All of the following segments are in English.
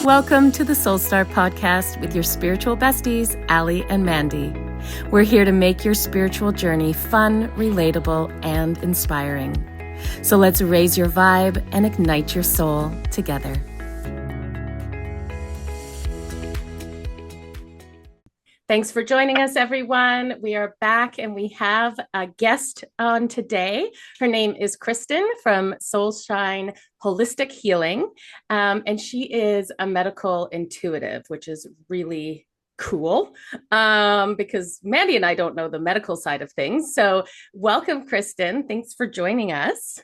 Welcome to the Soul Star Podcast with your spiritual besties, Allie and Mandy. We're here to make your spiritual journey fun, relatable, and inspiring. So let's raise your vibe and ignite your soul together. Thanks for joining us, everyone. We are back and we have a guest on today. Her name is Kristen from Soulshine Holistic Healing. And she is a medical intuitive, which is really cool because Mandy and I don't know the medical side of things. So welcome, Kristen. Thanks for joining us.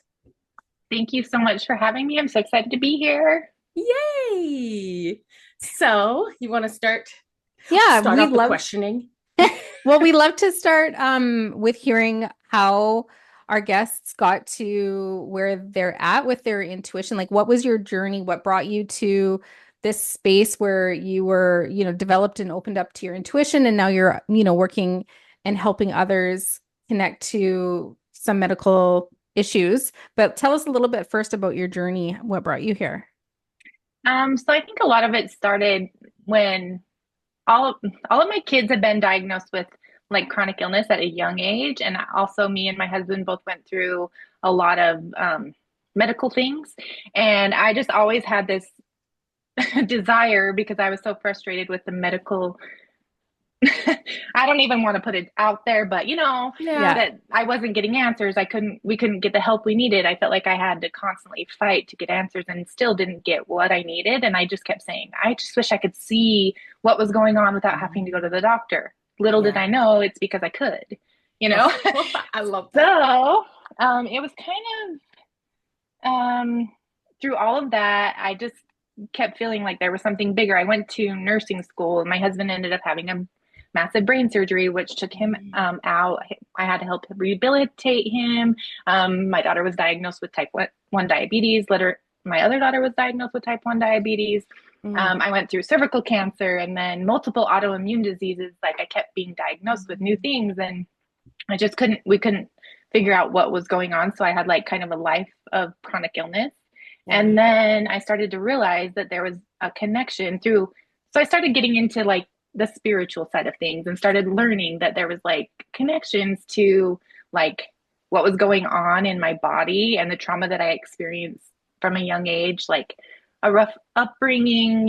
Thank you so much for having me. I'm so excited to be here. Yay! So you want to start off the questioning? Well, we love to start with hearing how our guests got to where they're at with their intuition. Like, what was your journey? What brought you to this space where you were, developed and opened up to your intuition, and now you're, working and helping others connect to some medical issues. But tell us a little bit first about your journey. What brought you here? So I think a lot of it started when all of my kids had been diagnosed with like chronic illness at a young age. And also me and my husband both went through a lot of medical things. And I just always had this desire, because I was so frustrated with the medical I don't even want to put it out there, but that I wasn't getting answers. We couldn't get the help we needed. I felt like I had to constantly fight to get answers and still didn't get what I needed. And I just kept saying, I just wish I could see what was going on without having to go to the doctor. Little did I know it's because I could, I love that. So it was kind of through all of that, I just kept feeling like there was something bigger. I went to nursing school, and my husband ended up having a massive brain surgery, which took him out. I had to help rehabilitate him. My daughter was diagnosed with type 1 diabetes. My other daughter was diagnosed with type 1 diabetes. I went through cervical cancer and then multiple autoimmune diseases. Like, I kept being diagnosed with new things, and we couldn't figure out what was going on. So I had like kind of a life of chronic illness. And then I started to realize that there was a connection so I started getting into like the spiritual side of things and started learning that there was like connections to like what was going on in my body and the trauma that I experienced from a young age, like a rough upbringing,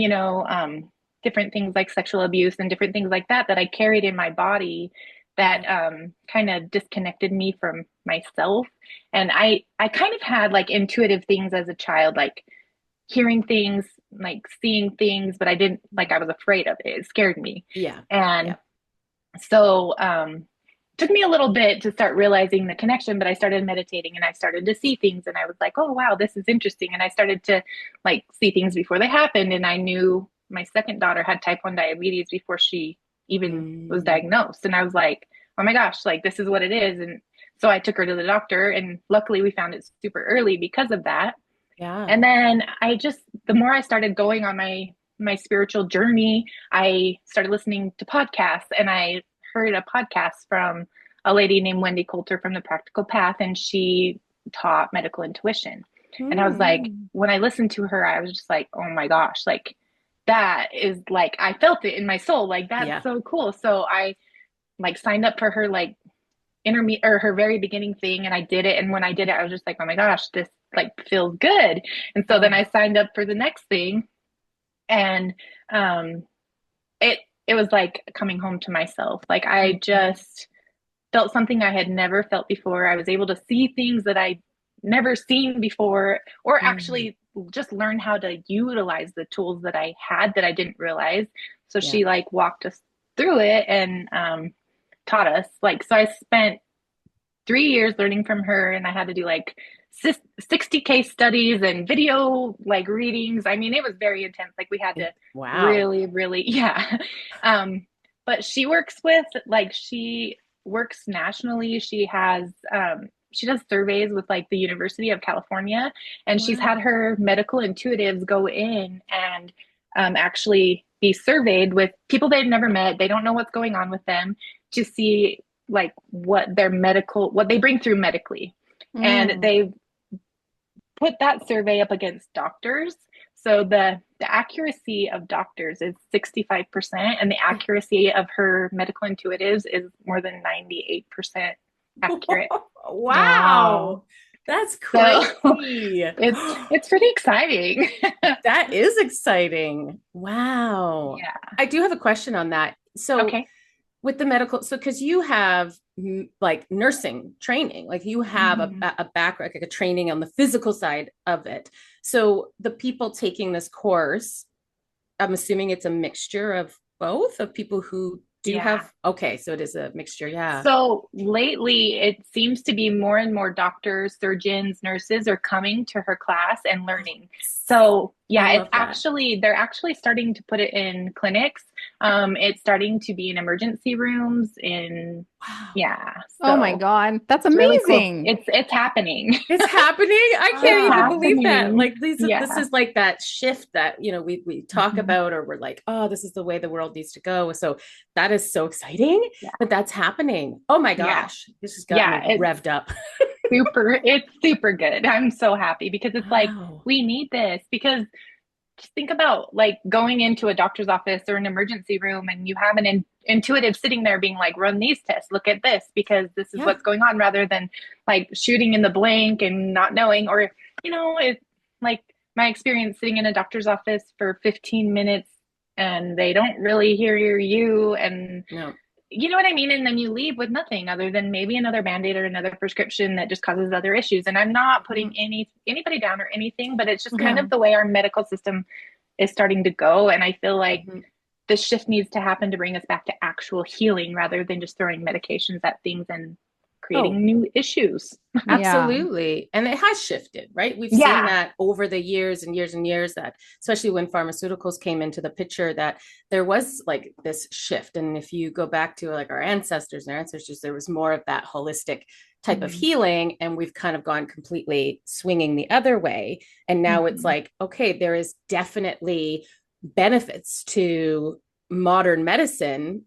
different things like sexual abuse and different things like that I carried in my body that kind of disconnected me from myself. And I kind of had like intuitive things as a child, like hearing things, like seeing things, but I didn't, like, I was afraid of it. It scared me. So it took me a little bit to start realizing the connection, but I started meditating and I started to see things, and I was like, oh wow, this is interesting. And I started to like see things before they happened. And I knew my second daughter had type 1 diabetes before she even was diagnosed. And I was like, oh my gosh, like this is what it is. And so I took her to the doctor, and luckily we found it super early because of that. And then the more I started going on my spiritual journey, I started listening to podcasts, and I heard a podcast from a lady named Wendy Coulter from The Practical Path, and she taught medical intuition. And I was like, when I listened to her, I was just like, oh my gosh, like that is like, I felt it in my soul. Like, that's so cool. So I like signed up for her like her very beginning thing, and I did it. And when I did it, I was just like, oh my gosh, this like feels good. And so then I signed up for the next thing, and it was like coming home to myself. Like, I just felt something I had never felt before. I was able to see things that I'd never seen before, or actually just learn how to utilize the tools that I had that I didn't realize. So she like walked us through it and taught us. Like, so I spent 3 years learning from her, and I had to do like 60 case studies and video like readings. I mean, it was very intense. Like, we had to really, but she works nationally. She does surveys with like the University of California, and she's had her medical intuitives go in and actually be surveyed with people they've never met. They don't know what's going on with them, to see like what they bring through medically. And they put that survey up against doctors. So the accuracy of doctors is 65%, and the accuracy of her medical intuitives is more than 98% accurate. Wow. Wow. That's So crazy. it's pretty exciting. That is exciting. Wow. Yeah. I do have a question on that. So Okay. with the medical, so because you have like nursing training, like you have Mhm. a background, like a training on the physical side of it. So the people taking this course, I'm assuming it's a mixture of both, of people who do Yeah. have, okay, so it is a mixture. Yeah. So lately, it seems to be more and more doctors, surgeons, nurses are coming to her class and learning. So I yeah, it's love that. actually, they're actually starting to put it in clinics. It's starting to be in emergency rooms in, Wow. yeah. Oh my So God. That's it's really cool. amazing. It's happening. It's happening. I It's can't even Wow. believe that. happening. Like this Yeah. is like that shift that, we talk Mhm. about, or we're like, oh, this is the way the world needs to go. So that is so exciting Yeah. that that's happening. Oh my Yeah. gosh. This has got Yeah. me revved up. It's super good. I'm so happy because it's like Wow. we need this because just think about like going into a doctor's office or an emergency room and you have an intuitive sitting there being like, run these tests, look at this because this is Yeah. what's going on, rather than like shooting in the blank and not knowing. Or it's like my experience sitting in a doctor's office for 15 minutes and they don't really hear you, and No. you know what I mean? And then you leave with nothing other than maybe another band-aid or another prescription that just causes other issues. And I'm not putting Mhm. anybody down or anything, but it's just kind Yeah. of the way our medical system is starting to go. And I feel like Mhm. the shift needs to happen to bring us back to actual healing rather than just throwing medications at things and Oh, creating new issues. Yeah. absolutely. And it has shifted, right? We've seen Yeah. that over the years and years and years, that especially when pharmaceuticals came into the picture, that there was like this shift. And if you go back to like our ancestors, there was more of that holistic type of Mm-hmm. healing. And we've kind of gone completely swinging the other way. And now it's Mm-hmm. like, okay, there is definitely benefits to modern medicine,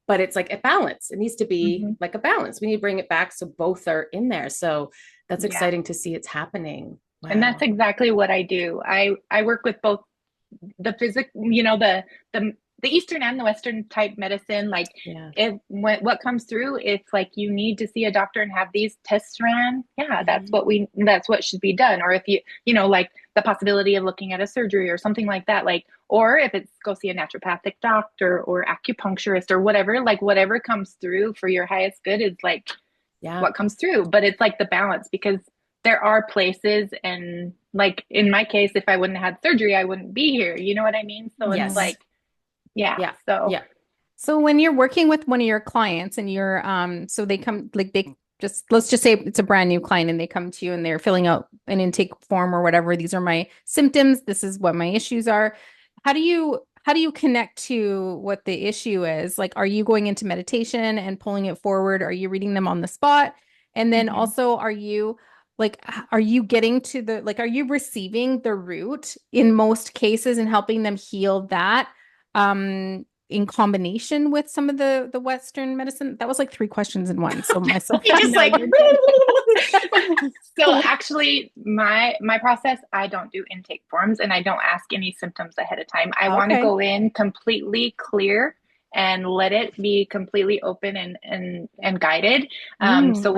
but it's like a balance. It needs to be Mm-hmm. like a balance. We need to bring it back so both are in there. So that's Yeah. exciting to see it's happening. And that's Wow. exactly what I do. I work with both the physic, the the Eastern and the Western type medicine. Like Yeah. what comes through, it's like you need to see a doctor and have these tests ran. Yeah, Mhm. that's what should be done. Or if like the possibility of looking at a surgery or something like that. Like, or if it's go see a naturopathic doctor or acupuncturist or whatever. Like whatever comes through for your highest good is like Yeah. what comes through. But it's like the balance, because there are places, and like in my case, if I wouldn't have had surgery, I wouldn't be here. You know what I mean? So it's Mhm. Yes. like, yeah. Yeah. So Yeah. So when you're working with one of your clients and you're so they come like they just let's just say it's a brand new client and they come to you and they're filling out an intake form or whatever. These are my symptoms. This is what my issues are. How do you connect to what the issue is? Like, are you going into meditation and pulling it forward? Are you reading them on the spot? And then mhm. also, are you getting to are you receiving the root in most cases and helping them heal that? In combination with some of the Western medicine? That was like three questions in one. So myself. You're just No, like, you're good. So actually, my process, I don't do intake forms and I don't ask any symptoms ahead of time. I want to Okay. go in completely clear and let it be completely open and guided. So Mm.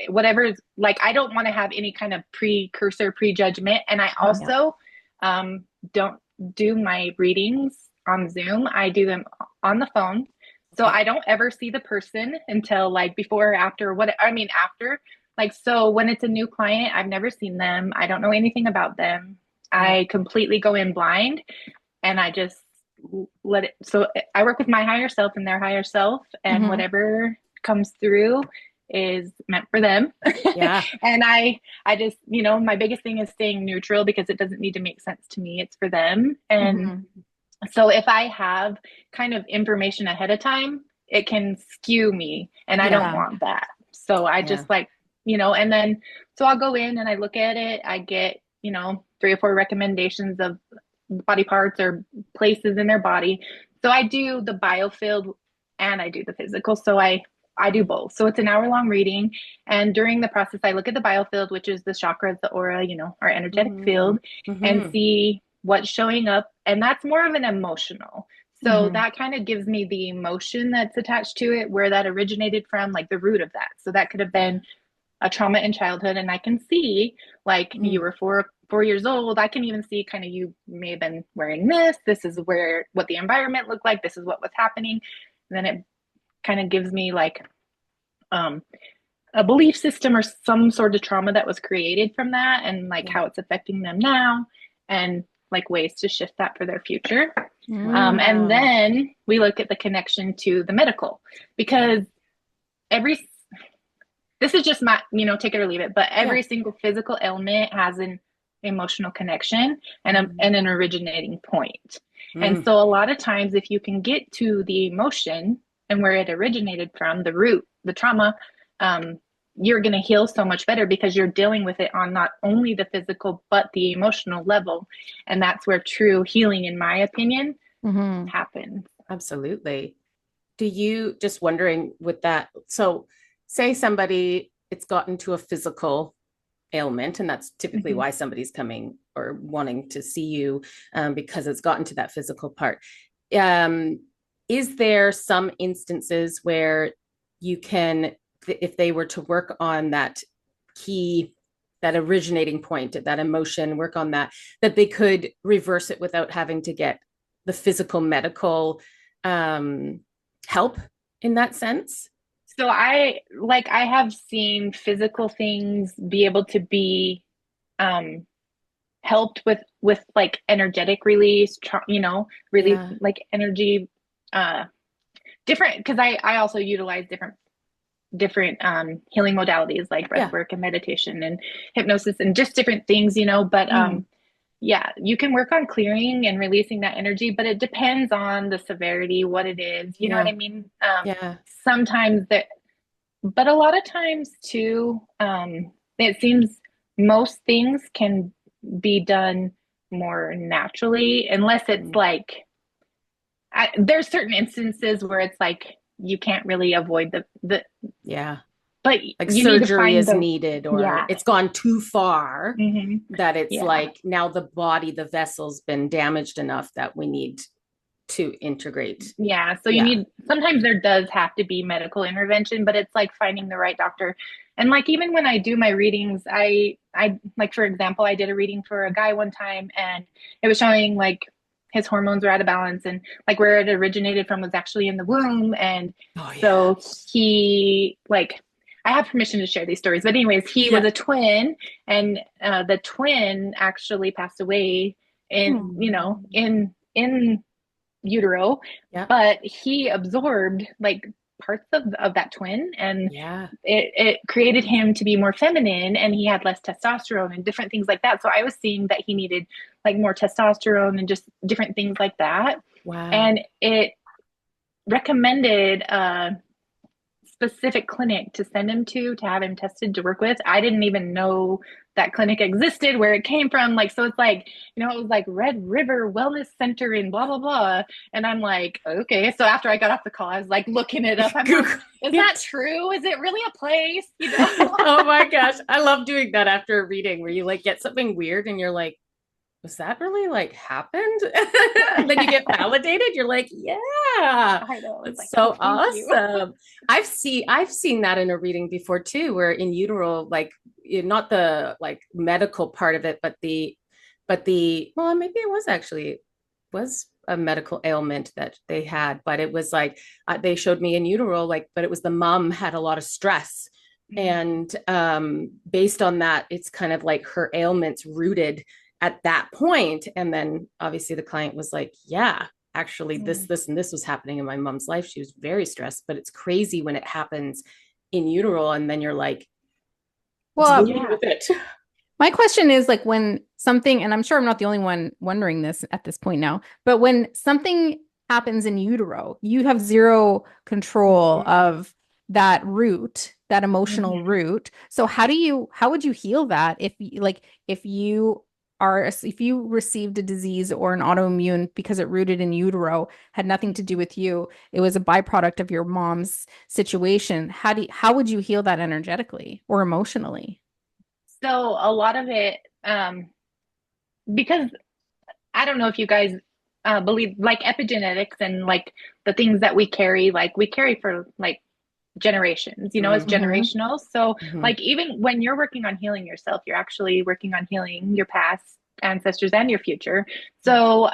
whatever is like, I don't want to have any kind of precursor prejudgment. And I yeah. also don't do my readings on Zoom. I do them on the phone. So Okay. I don't ever see the person until like before or after, after. Like, so when it's a new client, I've never seen them. I don't know anything about them. Yeah. I completely go in blind and I just let it. So I work with my higher self and their higher self, and Hmm. whatever comes through is meant for them. Yeah. And I just, my biggest thing is staying neutral because it doesn't need to make sense to me. It's for them. And Hmm. so if I have kind of information ahead of time, it can skew me, and I don't Yeah. want that. So I Yeah. just like, and then so I'll go in and I look at it. I get, 3 or 4 recommendations of body parts or places in their body. So I do the biofield and I do the physical. So I do both. So it's an hour-long reading. And during the process, I look at the biofield, which is the chakras, the aura, our energetic Mm-hmm. field, and Mm-hmm. see. what's showing up. And that's more of an emotional. So Mhm. that kind of gives me the emotion that's attached to it, where that originated from, like the root of that. So that could have Yeah. been a trauma in childhood. And I can see, like, you Mm. were 4 years old. I can even see kind of, you may have been wearing this. This is what the environment looked like. This is what was happening. And then it kind of gives me like um, a belief system or some sort of trauma that was created from that, and like Yeah. how it's affecting them now, and like ways to shift that for their future. And Wow. then we look at the connection to the medical, Yeah. because every this is just my, take it or leave it, but Yeah. every single physical ailment has an emotional connection and, Mm. and an originating point. And Mm. so a lot of times, if you can get to the emotion and where it originated from, the root, the trauma, um, you're going to heal so much better, because you're dealing with it on not only the physical, but the emotional level. And that's where true healing, in my opinion, Mhm. happens. Absolutely. Do you just wondering with that? So, say somebody it's gotten to a physical ailment, and that's typically Mm-hmm. why somebody's coming or wanting to see you, because it's gotten to that physical part. Um, is there some instances where you can, if they were to work on that key, that originating point, that emotion, work on that, that they could reverse it without having to get the physical medical um, help in that sense? So I have seen physical things be able to be um helped with like energetic release, release Yeah. like energy, uh different, because I also utilize different healing modalities like breath Yeah. work and meditation and hypnosis and just different things, but Mm. yeah, you can work on clearing and releasing that energy, but it depends on the severity, what it is, you know what Yeah. I mean? Yeah. Sometimes that, but a lot of times too, it seems most things can be done more naturally, unless it's Mm. like, there's certain instances where it's like you can't really avoid the Yeah. but Like you need to surgery find is the, needed, or yeah. it's gone too far Hmm. that it's Yeah. like now the body, the vessel's been damaged enough that we need to integrate. Yeah, so you Yeah. need, sometimes there does have to be medical intervention, but it's like finding the right doctor. And like even when I do my readings, I like, for example, I did a reading for a guy one time, and it was showing like his hormones were out of balance, and like where it originated from was actually in the womb. And Oh yeah. so he like, I have permission to share these stories, but anyways, he was Yeah. a twin, and the twin actually passed away in, Hmm. in utero, Yeah. but he absorbed like parts of that twin, and Yeah. it created him to be more feminine, and he had less testosterone and different things like that. So I was seeing that he needed like more testosterone and just different things like that. Wow. And it recommended specific clinic to send him to have him tested to work with. I didn't even know that clinic existed, where it came from. Like, so it's like, it was like Red River Wellness Center and blah, blah, blah. And I'm like, okay. So after I got off the call, I was like looking it up. I'm like, Google is that it. true? Is it really a place? You know? Oh my gosh. I love doing that after a reading where you like get something weird and you're like, was that really like happened? And then you get validated. You're like, yeah, I know. It's that's like, oh, so thank you. awesome. I've seen that in a reading before too, where in utero, like not the like medical part of it, but the well, maybe it was actually was a medical ailment that they had, but it was like they showed me in utero, like, but it was the mom had a lot of stress. And based on that, it's kind of like her ailments rooted at that point. And then obviously the client was like, yeah, actually this and this was happening in my mom's life. She was very stressed, but it's crazy when it happens in utero. And then you're like Well, dealing Yeah. with it. my question is like when something, and I'm sure I'm not the only one wondering this at this point now, but when something happens in utero, you have zero control Mm-hmm. of that root, that emotional Mm-hmm. root. So how would you heal that if you if you received a disease or an autoimmune because it rooted in utero, had nothing to do with you, it was a byproduct of your mom's situation. How would you heal that energetically or emotionally? So a lot of it, because I don't know if you guys believe like epigenetics and like the things that we carry for like generations, it's Mm-hmm. generational. So Mm-hmm. like even when you're working on healing yourself, you're actually working on healing your past ancestors and your future. Yeah. So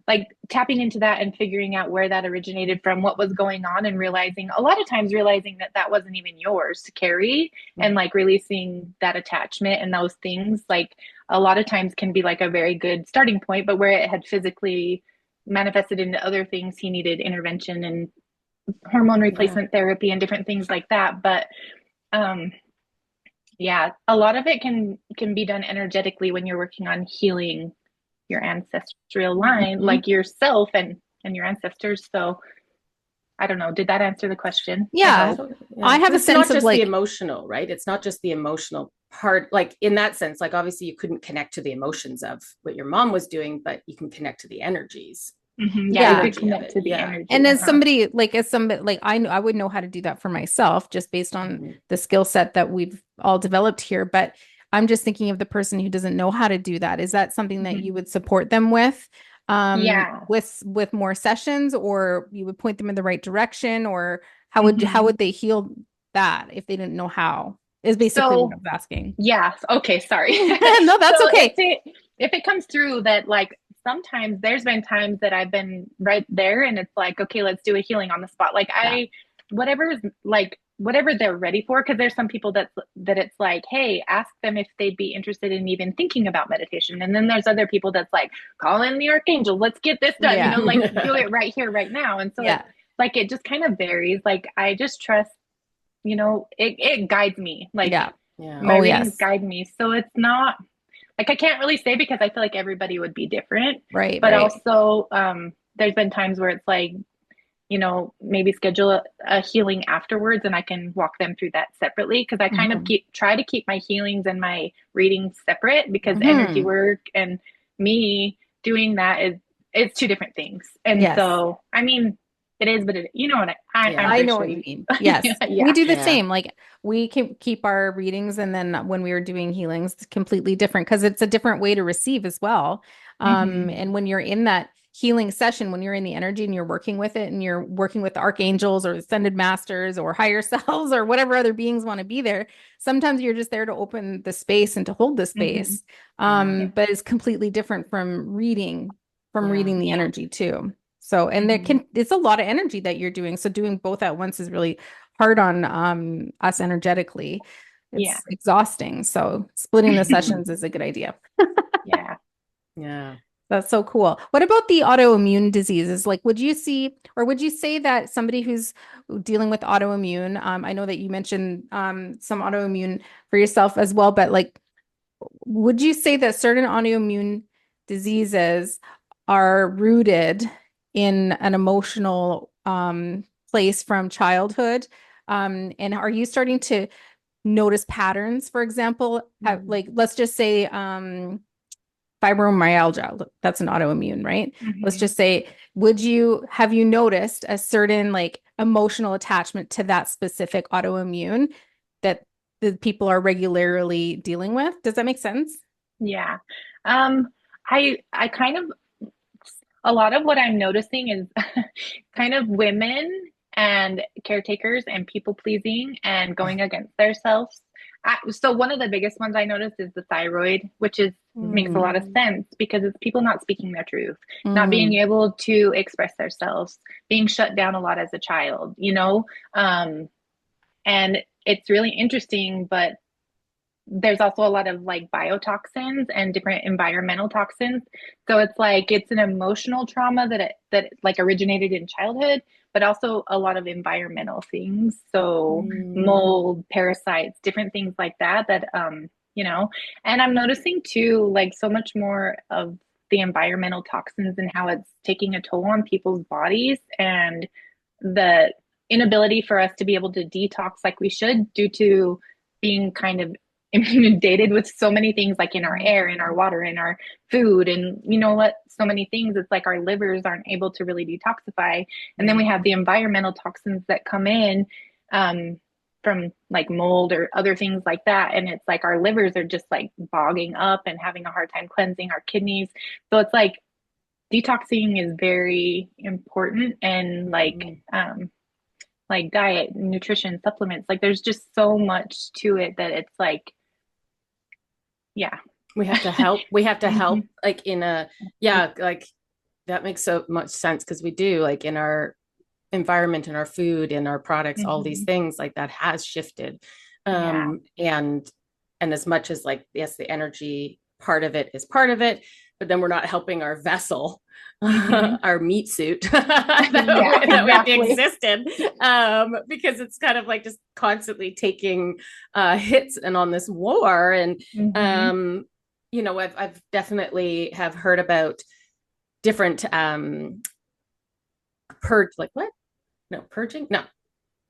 like tapping into that and figuring out where that originated from, what was going on, and realizing a lot of times realizing that that wasn't even yours to carry, and like releasing that attachment and those things like a lot of times can be like a very good starting point, but where it had physically manifested into other things, he needed intervention and hormone Yeah. replacement therapy and different things like that. But um, yeah, a lot of it can be done energetically when you're working on healing your ancestral line, Mm-hmm. like yourself and your ancestors. So I don't know. Did that answer the question? I Yeah. hope. I Yeah. have Because a it's sense not of just the like, emotional, right? It's not just the emotional part. Like in that sense, like obviously you couldn't connect to the emotions of what your mom was doing, but you can connect to the energies, Yeah, the you yeah. could energy of connect it. to the Yeah. energy. And Uh-huh. as somebody, like I would know how to do that for myself just based on Mm-hmm. the skill set that we've all developed here. But I'm just thinking of the person who doesn't know how to do that. Is that something that Mm-hmm. you would support them Yeah. with more sessions, or you would point them in the right direction, or how Mm-hmm. would they heal that if they didn't know how? Is basically what I So was asking. yeah. Okay. Sorry. No, that's So okay. if it comes through that like sometimes there's been times that I've been right there and it's like, okay, let's do a healing on the spot. Like Yeah. whatever is like whatever they're ready for, because there's some people that it's like, hey, ask them if they'd be interested in even thinking about meditation. And then there's other people that's like, call in the archangel, let's get this done, Yeah. like do it right here, right now. And so Yeah. it just kind of varies. Like I just trust, it guides me. Like Yeah. Yeah. my Oh, readings yes. guide me. So it's not like I can't really say because I feel like everybody would be different. Right, But right. also, there's been times where it's like, maybe schedule a healing afterwards and I can walk them through that separately because I kind of Hmm. try to keep my healings and my readings separate because energy Hmm. work and me doing that is it's two different things. And Yes. so, I mean, it is, but I'm Yeah. I pretty know sure what you you, mean. Yes. We yeah. do the Yeah. same. Like we can keep our readings and then when we are doing healings, it's completely different because it's a different way to receive as well. Hmm. And when you're in that healing session, when you're in the energy and you're working with it and you're working with archangels or ascended masters or higher selves or whatever other beings want to be there, sometimes you're just there to open the space and to hold the Hmm. space. Yeah. Yeah. But it's completely different from Yeah. reading the Yeah. energy too. So, and Hmm. it's a lot of energy that you're doing. So doing both at once is really hard on us energetically. Yeah. It's exhausting. So splitting the sessions is a good idea. Yeah. Yeah. That's so cool. What about the autoimmune diseases? Like, would you see, or would you say that somebody who's dealing with autoimmune, I know that you mentioned some autoimmune for yourself as well, but like, would you say that certain autoimmune diseases are rooted in an emotional place from childhood? And are you starting to notice patterns, for example, Mm-hmm. like let's just say fibromyalgia, that's an autoimmune, right? Let's Hmm. just say, have you noticed a certain like emotional attachment to that specific autoimmune that the people are regularly dealing with? Does that make sense? Yeah. Um, I kind of a lot of what I'm noticing is kind of women and caretakers and people pleasing and going against themselves. So one of the biggest ones I noticed is the thyroid, which is makes a Mm, lot of sense because it's people not speaking their truth, not being mm, able to express themselves, being shut down a lot as a child. Um, and it's really interesting, but there's also a lot of like biotoxins and different environmental toxins. So it's like it's an emotional trauma that like originated in childhood, but also a lot of environmental things. So Mm-hmm. mold, parasites, different things like that, and I'm noticing too like so much more of the environmental toxins and how it's taking a toll on people's bodies and the inability for us to be able to detox like we should due to being kind of inundated with so many things like in our air, in our water, in our food, and you know what? So many things. It's like our livers aren't able to really detoxify. And then Yeah. we have the environmental toxins that come in. Um, from like mold or other things like that. And it's like our livers are just like bogging up and having a hard time cleansing our kidneys. So it's like detoxing is very important, and like diet, nutrition, supplements, like there's just so much to it that it's like, yeah. We have to help. We have to help Mhm. like in a, yeah, like that makes so much sense because we do like in our environment, in our food, in our products, all these Mhm. things like that has shifted. Yeah. And as much as like, yes, the energy part of it is part of it, but then we're not helping our vessel, Hmm. our meat suit Yeah, that we exactly. existed, because it's kind of like just constantly taking hits and on this war. And Hmm. um, I've definitely have heard about different purge, like what? No, purging? No,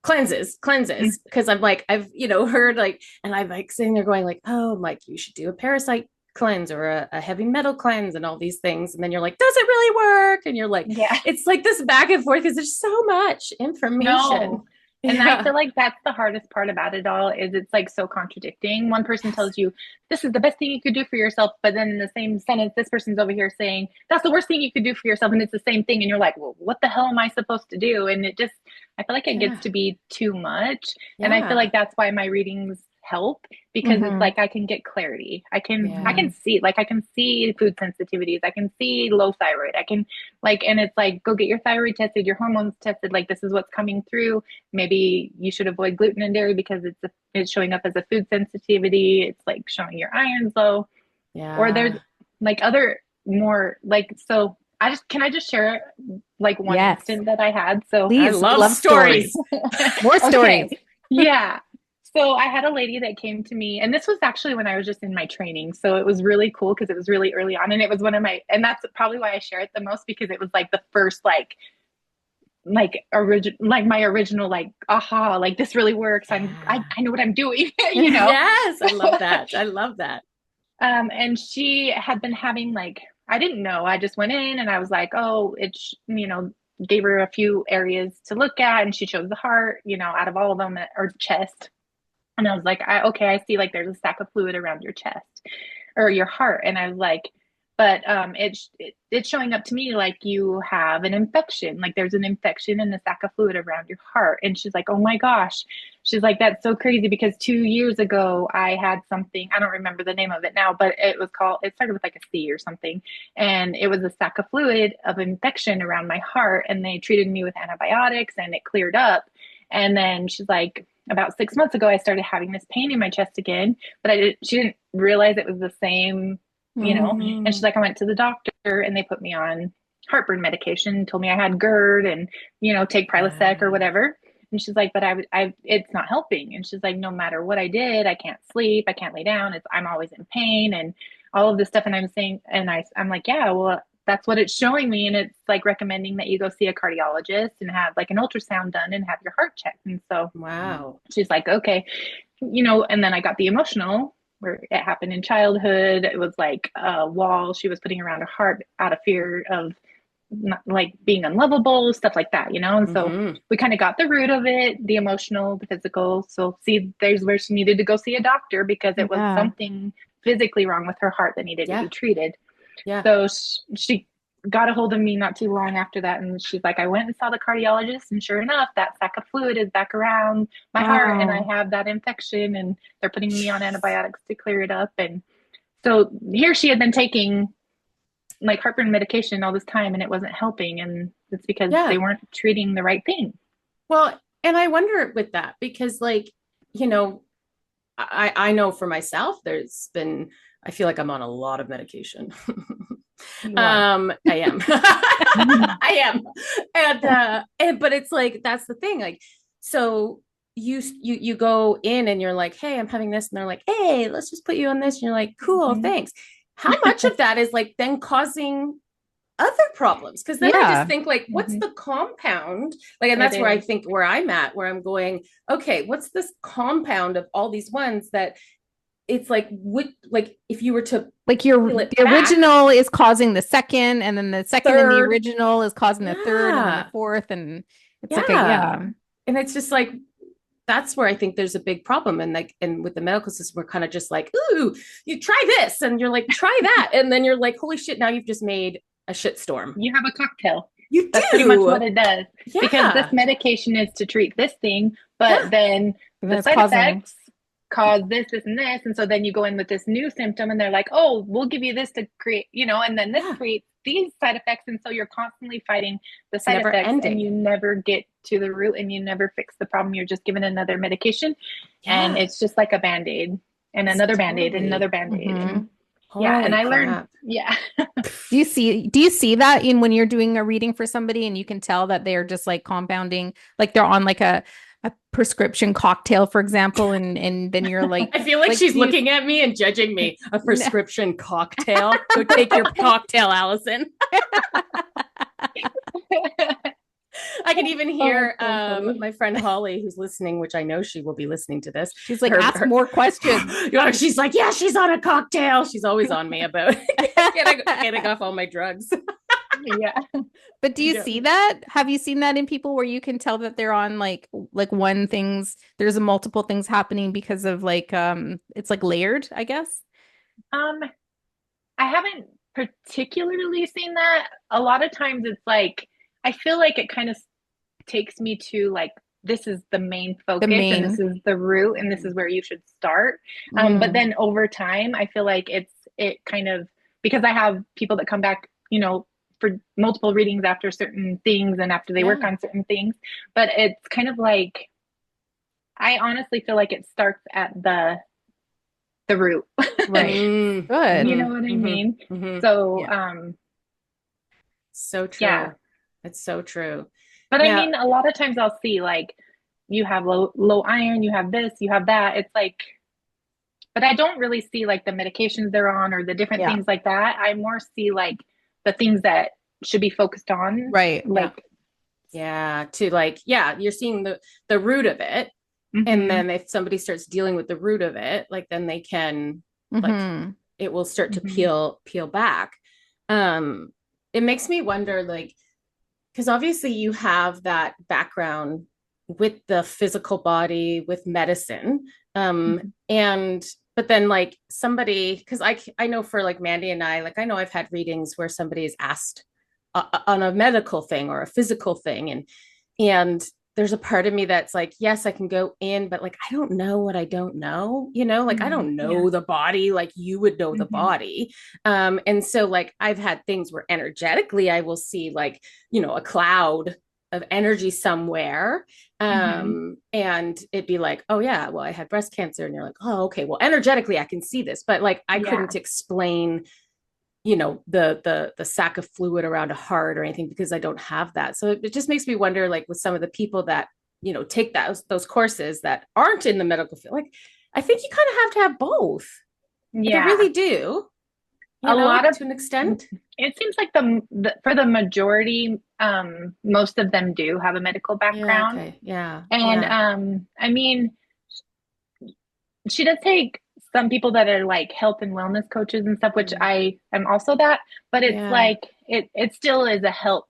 cleanses. Because I'm like, I've, heard like, and I'm like sitting there going like, oh, Mike, you should do a parasite cleanse or a heavy metal cleanse and all these things. And then you're like, does it really work? And you're like, Yeah. it's like this back and forth because there's so much information. No. And I Yeah. feel like that's the hardest part about it all is it's like so contradicting. One person Yes. tells you this is the best thing you could do for yourself, but then in the same sentence, this person's over here saying that's the worst thing you could do for yourself, and it's the same thing. And you're like, well, what the hell am I supposed to do? And it just, I feel like it gets Yeah. to be too much. And I feel Yeah. like that's why my readings help, because it's Hmm. like I can get clarity. I Yeah. can see, like I can see food sensitivities. I can see low thyroid. I can like, and it's like, go get your thyroid tested, your hormones tested. Like this is what's coming through. Maybe you should avoid gluten and dairy because it's showing up as a food sensitivity. It's like showing your iron's low. Or there's Yeah. like other more like, so I just, can I just share like one Yes. instant that I had? So I Please. We love love stories. stories. More stories. okay, yeah. So I had a lady that came to me, and this was actually when I was just in my training. So it was really cool because it was really early on, and it was one of my, and that's probably why I share it the most, because it was like the first like original, like my original, like aha, like this really works. Yeah. I know what I'm doing, you know. Yes, I love that. I love that. And she had been having like, I didn't know. I just went in and I was like, oh, it's, gave her a few areas to look at, and she chose the heart, out of all of them, or the chest. And I was like, okay, I see like there's a sac of fluid around your chest or your heart. And I was like, but it's showing up to me like you have an infection, like there's an infection in the sac of fluid around your heart. And she's like, oh my gosh. She's like, that's so crazy because 2 years ago I had something, I don't remember the name of it now, but it started with like a C or something. And it was a sac of fluid of infection around my heart. And they treated me with antibiotics and it cleared up. And then she's like, about 6 months ago, I started having this pain in my chest again, but she didn't realize it was the same. And she's Mm, like, I went to the doctor and they put me on heartburn medication, told me I had GERD and, take Prilosec or yeah. whatever. And she's like, but it's not helping. And she's like, no matter what I did, I can't sleep. I can't lay down. I'm always in pain and all of this stuff. And I'm saying, and I'm like, yeah, well, that's what it's showing me. And it's like recommending that you go see a cardiologist and have like an ultrasound done and have your heart checked. And so Wow. she's like, okay, and then I got the emotional where it happened in childhood. It was like a wall she was putting around her heart out of fear of not, like being unlovable, stuff like that. And so Hmm. we kind of got the root of it, the emotional, the physical. So see, there's where she needed to go see a doctor because it was Yeah. something physically wrong with her heart that needed to be Yeah. treated. Yeah. So she got a hold of me not too long after that. And she's like, I went and saw the cardiologist. And sure enough, that sac of fluid is back around my heart. And I Wow. have that infection. And they're putting me on antibiotics to clear it up. And so here she had been taking like heartburn medication all this time and it wasn't helping. And it's because they Yeah. weren't treating the right thing. Well, and I wonder with that because, like, you know, I know for myself, there's been, I feel like I'm on a lot of medication. You are. I am. I am. And but it's like that's the thing. Like, so you go in and you're like, hey, I'm having this, and they're like, hey, let's just put you on this, and you're like, cool, Mhm. thanks. How much of that is like then causing other problems? Because then I just Yeah. think like, what's Mhm. the compound? Like, and It that's where I is. think where I'm at, where I'm going, okay, what's this compound of all these ones that it's like would like if you were to Like peel it the back, original is causing the second, and then the second in the third, original is causing the third, and then the yeah, fourth, and it's like a yeah. yeah. And it's just like that's where I think there's a big problem. And like, and with the medical system, we're kind of just like, ooh, you try this, and you're like, try that, and then you're like, holy shit, now you've just made a shit storm. You have a cocktail. You That's pretty much what do. it does. Because this Yeah. medication is to treat this thing, but Yeah. then And the then it's side causing, effects cause this, this, and this. And so then you go in with this new symptom and they're like, oh, we'll give you this to create, and then this Yeah. creates these side effects. And so you're constantly fighting the It's side never effects and ending. you never get to the root and you never fix the problem. You're just given another medication and Yeah. it's just like a band-aid and It's another band-aid and another totally. band-aid. Mhm. And yeah, Holy and I learned, crap. yeah. Do you see that in when you're doing a reading for somebody and you can tell that they're just like compounding, like they're on like a prescription cocktail, for example, and then you're I feel like she's do you looking at me and judging me. A prescription cocktail. Go take your cocktail, Allison. I can even hear so my friend Holly, who's listening, which I know she will be listening to this. she's like, ask more questions. She's like, yeah, she's on a cocktail. She's always on me about getting off all my drugs. yeah. But do you Yeah. see that? Have you seen that in people where you can tell that they're on like one things, there's a multiple things happening because of like it's like layered, I guess. Um, I haven't particularly seen that. A lot of times it's like, I feel like it kind of takes me to like, this is the main The focus and this main. is the root and this is where you should start. But Mm, then over time, I feel like it kind of, because I have people that come back, for multiple readings after certain things and after they work Yeah. on certain things. But it's kind of like, I honestly feel like it starts at the root. right. Mm, Good. You know what I mean? mhm. So, Yeah. So yeah. true. It's so true. But I Now, mean, a lot of times I'll see like you have low iron, you have this, you have that. It's like, but I don't really see like the medications they're on or the different Yeah. things like that. I more see like the things that should be focused on, Right. yeah. like, Yeah. To like, yeah, you're seeing the root of it. And mm-hmm, then if somebody starts dealing with the root of it, like then they can like Mm-hmm. it will start to mm-hmm, peel back. Um, it makes me wonder, like, because obviously you have that background with the physical body, with medicine. mm-hmm, And but then like somebody, because I know for like Mandy and I, like I know I've had readings where somebody is asked on a medical thing or a physical thing, and there's a part of me that's like, yes, I can go in, but like, I don't know what I don't know, like I mm-hmm, don't yeah, know the body like you would know the mm-hmm, body. And so like I've had things where energetically I will see like, a cloud of energy somewhere. mm-hmm, And it'd be like, oh yeah, well, I had breast cancer. And you're like, oh, okay, well, energetically I can see this, but like I yeah, couldn't explain the sac of fluid around a heart or anything because I don't have that. So it just makes me wonder, like with some of the people that take those courses that aren't in the medical field, like I think you kind of have to have both. Like I yeah. really do, A lot of to an extent. it seems like for the majority, most of them do have a medical Yeah. background, Okay. Yeah. and Yeah. I mean, she does take some people that are like health and wellness coaches and stuff, which I am also that, but it's Yeah. like it still is a health,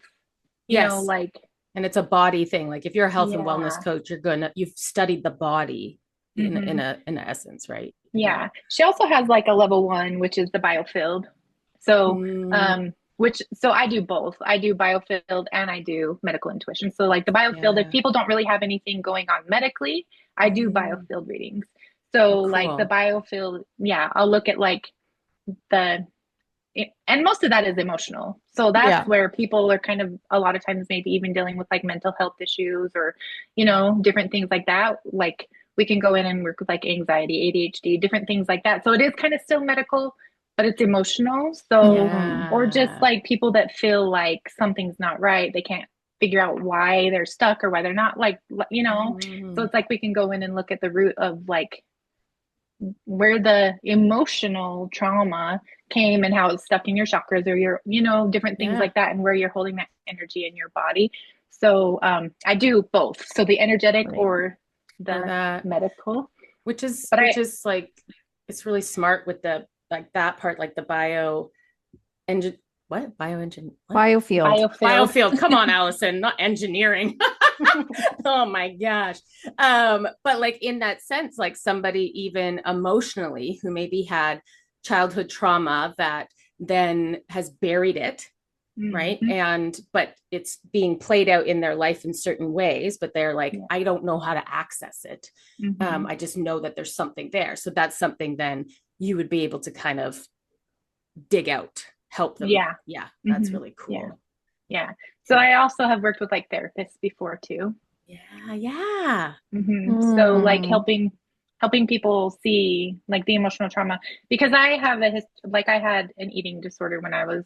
Yes. like And it's a body thing. Like if you're a health and wellness yeah. coach, you've studied the body in Hmm. a essence, right? Yeah. Yeah. She also has like a level 1, which is the biofield. So, Mm, so I do both. I do biofield and I do medical intuition. So like the biofield, if yeah. people don't really have anything going on medically, I do Mm. biofield readings. Oh, So like the cool. biofield, yeah, I'll look at like the and most of that is emotional. So that's Yeah. where people are kind of a lot of times maybe even dealing with like mental health issues or, Yeah. different things like that. Like we can go in and work with like anxiety, ADHD, different things like that. So it is kind of still medical, but it's emotional. So, Mhm. or just Yeah. like people that feel like something's not right. They can't figure out why they're stuck or why they're not like. So Mm. it's like we can go in and look at the root of like where the emotional trauma came and how it's stuck in your chakras or your, different things Yeah. like that and where you're holding that energy in your body. So I do both. So the energetic Right. or Or the that, medical. which is But which is like it's really smart with the like that part, like the engine what? Bioengine what? Biofield. biofield. Biofield. Come on, Allison, not engineering. Oh my gosh. But like in that sense, like somebody even emotionally who maybe had childhood trauma that then has buried it, right? Hmm. And but it's being played out in their life in certain ways, but they're like, Yeah. I don't know how to access it. Hmm. I just know that there's something there. So that's something then you would be able to kind of dig out, help them. Yeah. Yeah, that's Hmm. really Yeah. cool. Yeah. So I also have worked with like therapists before too. Yeah, yeah. So like Mm. helping people see like the emotional trauma, because I have like I had an eating disorder when I was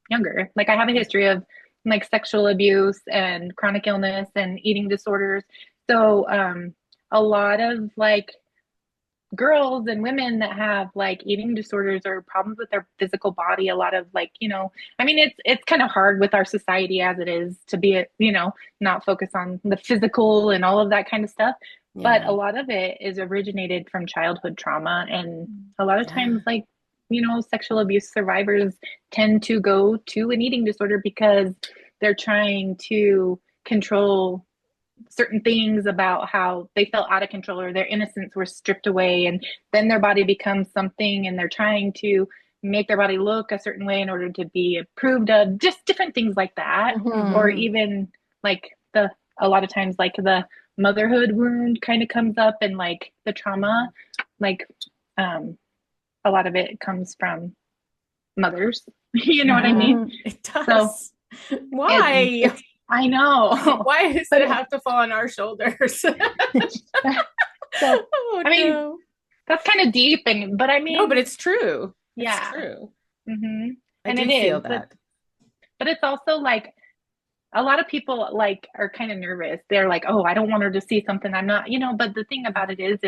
younger. Like I have a Okay. history of like sexual abuse and chronic illness and eating disorders. So a lot of like girls and women that have like eating disorders or problems with their physical body, a lot of like, I mean, it's kind of hard with our society as it is to be, not focus on the physical and all of that kind of stuff. But a Yeah, lot of it is originated from childhood trauma. And a lot of yeah. times, like, sexual abuse survivors tend to go to an eating disorder because they're trying to control certain things about how they felt out of control or their innocence were stripped away, and then their body becomes something, and they're trying to make their body look a certain way in order to be approved of, just different things like that. Or Mhm. even like a lot of times like the motherhood wound kind of comes up, and like the trauma, like um a lot of it comes from mothers. You know what I Yeah, mean? Mhm. it So does. it Why? it's I know. Why does But it have to fall on our shoulders? so Oh I mean, no. that's kind of deep, but I No, but mean, it's true. It's yeah. true. Hmm. I And do it feel is, but that. it's also like a lot of people like are kind of nervous. They're like, "Oh, I don't want her to see something I'm not," but the thing about it is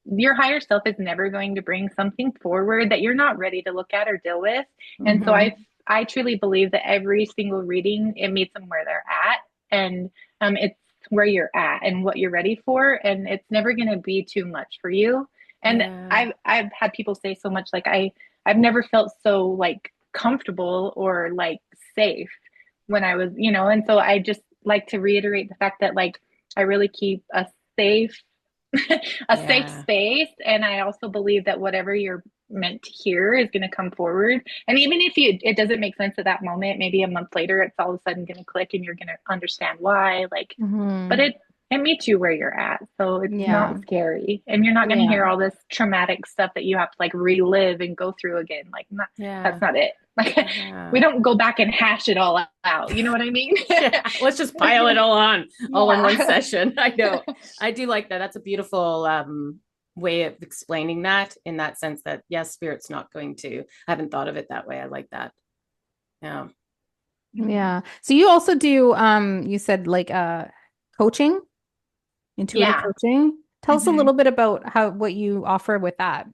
your higher self is never going to bring something forward that you're not ready to look at or deal with. And so Mm-hmm. I truly believe that every single reading, it meets them where they're at, and it's where you're at and what you're ready for, and it's never going to be too much for you. And Yeah. I've had people say so much, like I've never felt so like comfortable or like safe when I was, and so I just like to reiterate the fact that like I really keep a safe a safe Yeah. space. And I also believe that whatever you're meant to hear is going to come forward. And even if it doesn't make sense at that moment, maybe a month later, it's all of a sudden going to click and you're going to understand why. Like, but Mhm. it meets you where you're at. So it's Yeah. not scary. And you're not going to hear Yeah. all this traumatic stuff that you have to like relive and go through again. Like, that's Yeah. not it. Like, we Yeah. don't go back and hash it all out. You know what I mean? Yeah. Let's just pile it all on all in one Yeah. session. I know. I do like that. That's a beautiful way of explaining that in that sense that yes, spirit's not going to. I haven't thought of it that way. I like that. Yeah. Yeah. So you also do you said like coaching, intuitive Yeah. coaching. Tell us a Hmm. little bit about how what you offer with that.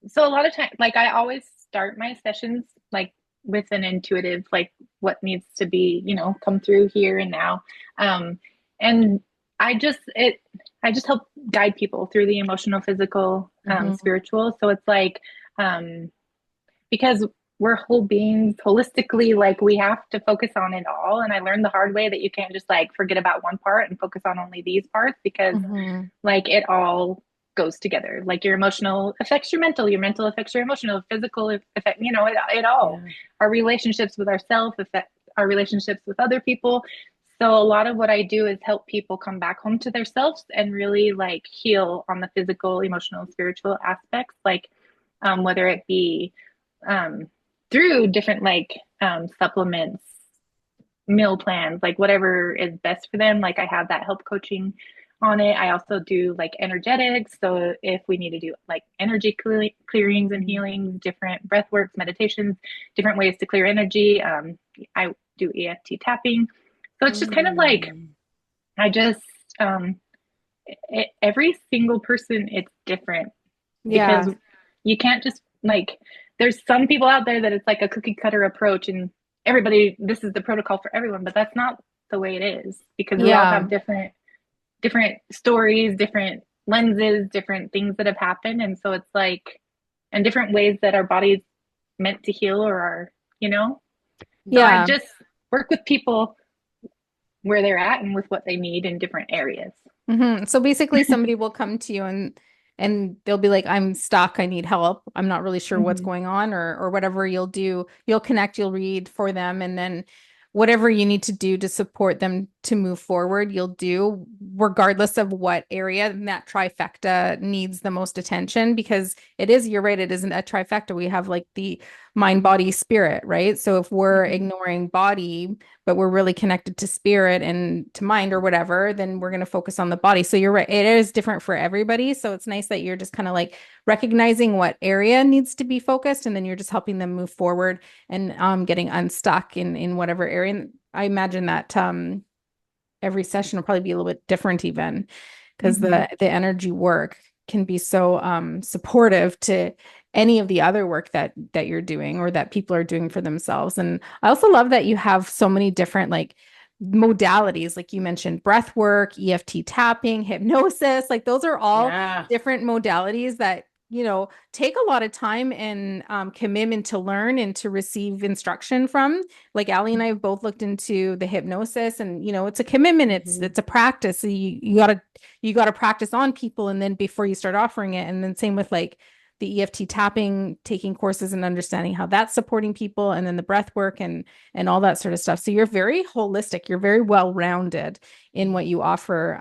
So a lot of time, like I always start my sessions like with an intuitive, like what needs to be, come through here and now. And I just it I just help guide people through the emotional, physical, Hmm. spiritual. So it's like um because we're whole beings holistically, like we have to focus on it all. And I learned the hard way that you can't just like forget about one part and focus on only these parts, because Hmm. like it all goes together. Like your emotional affects your mental affects your emotional, physical affect, it all. Yeah. Our relationships with ourselves affect our relationships with other people. So a lot of what I do is help people come back home to themselves and really like heal on the physical, emotional, spiritual aspects, like whether it be um, through different like supplements, meal plans, like whatever is best for them. Like I have that help coaching on it. I also do like energetics. So if we need to do like energy clearings and healings, different breath works, meditations, different ways to clear energy. I do EFT tapping. So it's just kind of like, Mm. I just, um, every single person, it's different, because Yeah. you can't just like, there's some people out there that it's like a cookie cutter approach and everybody, this is the protocol for everyone, but that's not the way it is, because we all Yeah. have different stories, different lenses, different things that have happened. And so it's like, and different ways that our body's meant to heal or are, you know? So I Yeah. just work with people where they're at and with what they need in different areas. So basically somebody will come to you and they'll be like, I'm stuck, I need help. I'm not really sure what's Mm-hmm. going on, or whatever you'll do. You'll connect, you'll read for them, and then whatever you need to do to support them to move forward, you'll do regardless of what area. And that trifecta needs the most attention because it is, you're right, it isn't a trifecta. We have like the mind, body, spirit, right? So if we're Mm-hmm. ignoring body, but we're really connected to spirit and to mind or whatever, then we're going to focus on the body. So you're right. It is different for everybody. So it's nice that you're just kind of like recognizing what area needs to be focused, and then you're just helping them move forward and getting unstuck in whatever area. And I imagine that every session will probably be a little bit different even because Mm-hmm. the energy work can be so supportive to any of the other work that you're doing or that people are doing for themselves. And I also love that you have so many different like modalities, like you mentioned breath work, EFT tapping, hypnosis, like those are all Yeah. different modalities that take a lot of time and commitment to learn and to receive instruction from. Like Ali and I have both looked into the hypnosis, and it's a commitment. It's a practice. So you gotta practice on people, and then before you start offering it. And then same with like the EFT tapping, taking courses and understanding how that's supporting people, and then the breath work and all that sort of stuff. So you're very holistic. You're very well rounded in what you offer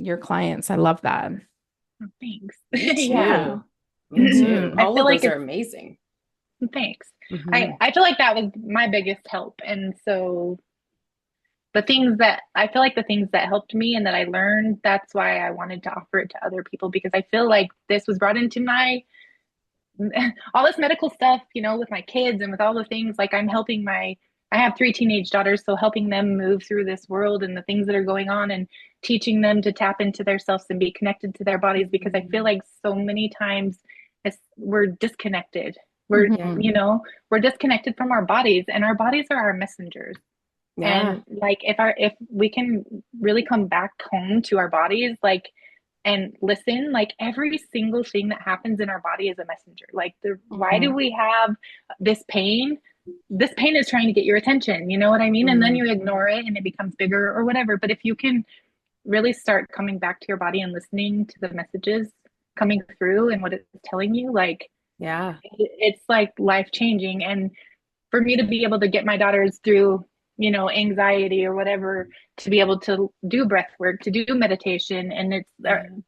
your clients. I love that. Oh, thanks. Me Yeah. too. Me too. I All feel of like those are it's amazing. thanks. Hmm. I feel like that was my biggest help. And so the things that I feel like the things that helped me and that I learned, that's why I wanted to offer it to other people, because I feel like this was brought into my all this medical stuff, with my kids and with all the things. Like I have three teenage daughters, so helping them move through this world and the things that are going on, and teaching them to tap into their selves and be connected to their bodies, because I feel like so many times we're disconnected. We're, Yeah. we're disconnected from our bodies, and our bodies are our messengers. Yeah. And like if we can really come back home to our bodies, like, and listen, like every single thing that happens in our body is a messenger. Like why do Mhm. we have this pain? This pain is trying to get your attention, you know what I mean? And then Mm. you ignore it and it becomes bigger or whatever. But if you can really start coming back to your body and listening to the messages coming through and what it's telling you, like Yeah. it's like life changing. And for me to be able to get my daughters through, anxiety or whatever, to be able to do breath work, to do meditation, and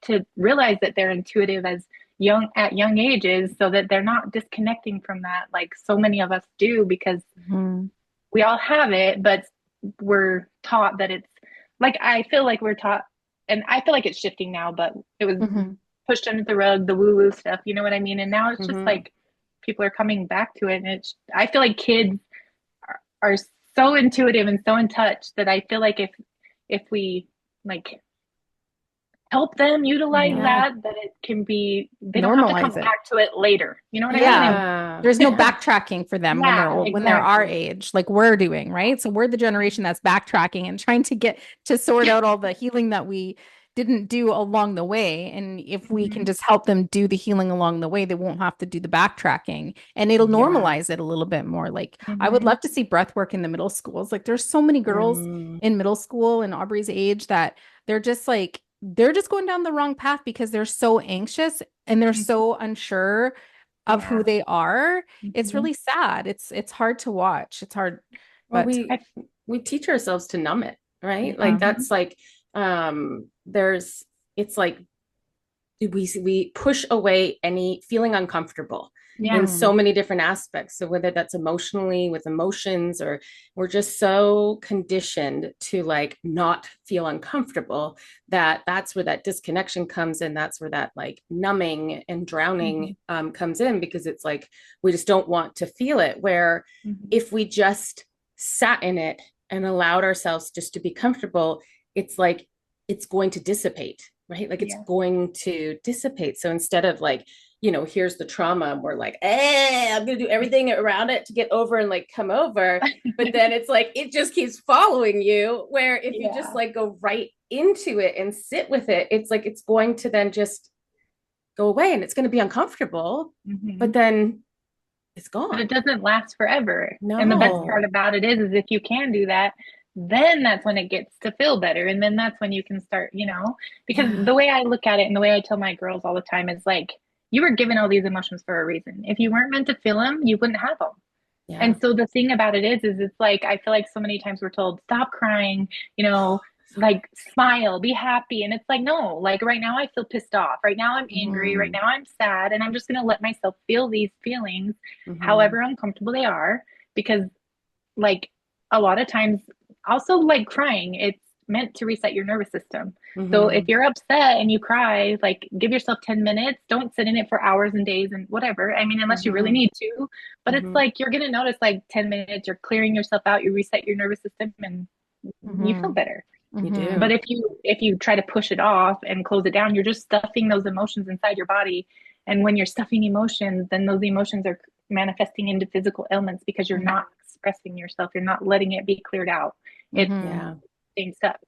to realize that they're intuitive at young ages, so that they're not disconnecting from that like so many of us do, because Mhm. we all have it, but we're taught that it's like, I feel like we're taught, and I feel like it's shifting now, but it was Mhm. pushed under the rug, the woo woo stuff, you know what I mean? And now it's just Hmm. like people are coming back to it. And I feel like kids are so intuitive and so in touch, that I feel like if we like help them utilize Yeah. that it can be, they don't have to come Normalize it. back to it later. You know what I mean? Yeah. And Yeah. There's no Yeah. backtracking for them when they're yeah, old, when they're our exactly. age, like we're doing, right? So we're the generation that's backtracking and trying to get to sort out all the healing that we didn't do along the way. And if we can Mhm. just help them do the healing along the way, they won't have to do the backtracking, and it'll Yeah. normalize it a little bit more. Like I would Mhm. love to see breath work in the middle schools. Like there's so many girls Mm. in middle school and Aubrey's age that they're just going down the wrong path because they're so anxious and they're so unsure of who Yeah. they are. It's Mhm. really sad. It's hard to watch. It's hard, Well, but we teach ourselves to numb it, right? Like yeah. Mhm. that's like there's it's like we push away any feeling uncomfortable Yeah. in Mhm. so many different aspects. So whether that's emotionally with emotions, or we're just so conditioned to like not feel uncomfortable, that's where that disconnection comes in. That's where that like numbing and drowning Mhm. comes in, because it's like we just don't want to feel it. Where Mhm. if we just sat in it and allowed ourselves just to be comfortable, it's like it's going to dissipate, right? Like it's Yeah. going to dissipate. So instead of like, here's the trauma, and we're like, I'm gonna do everything around it to get over and like come over. But then it's like it just keeps following you. Where if you just Yeah. like go right into it and sit with it, it's like it's going to then just go away, and it's going to be uncomfortable, but Mhm. then it's But gone. it doesn't last forever. And the best part No. about it is if you can do that, then that's when it gets to feel better. And then that's when you can start, because Yeah. the way I look at it and the way I tell my girls all the time is like, you were given all these emotions for a reason. If you weren't meant to feel them, you wouldn't have them. Yeah. And so the thing about it is it's like, I feel like so many times we're told, stop crying, like smile, be happy. And it's like, no, like right now I feel pissed off. Right now I'm angry. Right Mm-hmm. now I'm sad. And I'm just going to let myself feel these feelings, Mm-hmm. however uncomfortable they are, because like a lot of times also like crying, it's meant to reset your nervous system. So if Mm-hmm. you're upset and you cry, like give yourself 10 minutes. Don't sit in it for hours and days and whatever. I mean, unless you really Mm-hmm. need to, but it's Mm-hmm. like you're going to notice like 10 minutes, you're clearing yourself out, you reset your nervous system and you feel Mm-hmm. better. You Mm-hmm. But do. if you try to push it off and close it down, you're just stuffing those emotions inside your body. And when you're stuffing emotions, then those emotions are manifesting into physical ailments because you're not expressing yourself. You're not letting it be cleared out. It's Mm-hmm. Yeah. staying stuck.